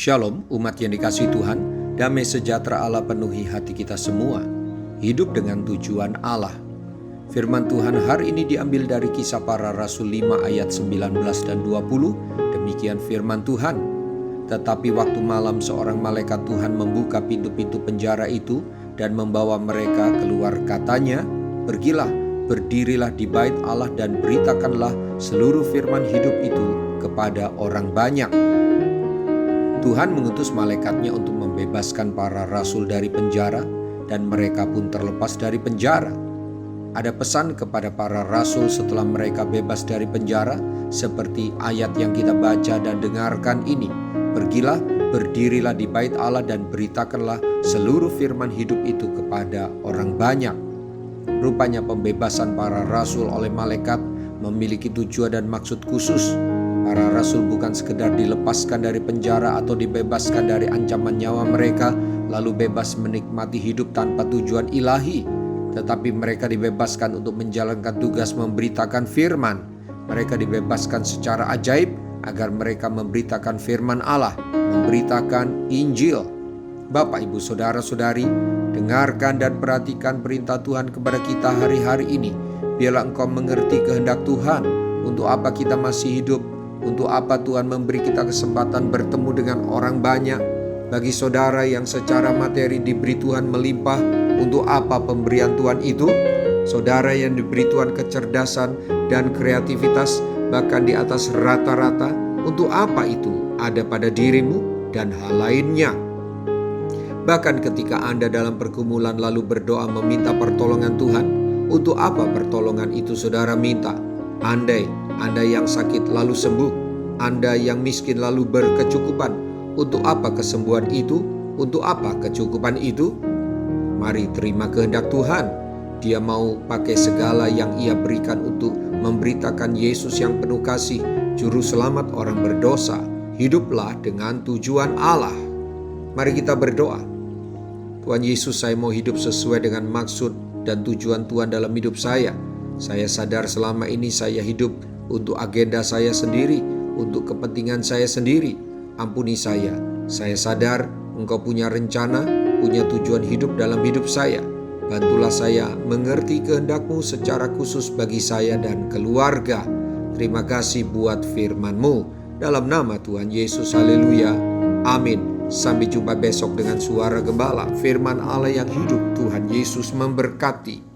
Shalom umat yang dikasihi Tuhan, damai sejahtera Allah penuhi hati kita semua. Hidup dengan tujuan Allah. Firman Tuhan hari ini diambil dari Kisah Para Rasul 5 ayat 19 dan 20. Demikian firman Tuhan. Tetapi waktu malam seorang malaikat Tuhan membuka pintu-pintu penjara itu dan membawa mereka keluar, katanya, "Pergilah, berdirilah di bait Allah dan beritakanlah seluruh firman hidup itu kepada orang banyak." Tuhan mengutus malaikatnya untuk membebaskan para rasul dari penjara, dan mereka pun terlepas dari penjara. Ada pesan kepada para rasul setelah mereka bebas dari penjara, seperti ayat yang kita baca dan dengarkan ini. "Pergilah, berdirilah di bait Allah dan beritakanlah seluruh firman hidup itu kepada orang banyak." Rupanya pembebasan para rasul oleh malaikat memiliki tujuan dan maksud khusus. Para rasul bukan sekedar dilepaskan dari penjara atau dibebaskan dari ancaman nyawa mereka, lalu bebas menikmati hidup tanpa tujuan ilahi. Tetapi mereka dibebaskan untuk menjalankan tugas memberitakan firman. Mereka dibebaskan secara ajaib agar mereka memberitakan firman Allah, memberitakan Injil. Bapak, Ibu, Saudara-saudari, dengarkan dan perhatikan perintah Tuhan kepada kita hari-hari ini. Biarlah engkau mengerti kehendak Tuhan, untuk apa kita masih hidup, untuk apa Tuhan memberi kita kesempatan bertemu dengan orang banyak. Bagi saudara yang secara materi diberi Tuhan melimpah, untuk apa pemberian Tuhan itu? Saudara yang diberi Tuhan kecerdasan dan kreativitas bahkan di atas rata-rata, untuk apa itu ada pada dirimu dan hal lainnya? Bahkan ketika Anda dalam pergumulan lalu berdoa meminta pertolongan Tuhan, untuk apa pertolongan itu saudara minta? Andai Anda yang sakit lalu sembuh, Anda yang miskin lalu berkecukupan, untuk apa kesembuhan itu? Untuk apa kecukupan itu? Mari terima kehendak Tuhan. Dia mau pakai segala yang Ia berikan untuk memberitakan Yesus yang penuh kasih, juru selamat orang berdosa. Hiduplah dengan tujuan Allah. Mari kita berdoa. Tuhan Yesus, saya mau hidup sesuai dengan maksud dan tujuan Tuhan dalam hidup saya. Saya sadar selama ini saya hidup untuk agenda saya sendiri, untuk kepentingan saya sendiri. Ampuni saya. Saya sadar Engkau punya rencana, punya tujuan hidup dalam hidup saya. Bantulah saya mengerti kehendak-Mu secara khusus bagi saya dan keluarga. Terima kasih buat firman-Mu. Dalam nama Tuhan Yesus, haleluya. Amin. Sampai jumpa besok dengan suara gembala, firman Allah yang hidup. Tuhan Yesus memberkati.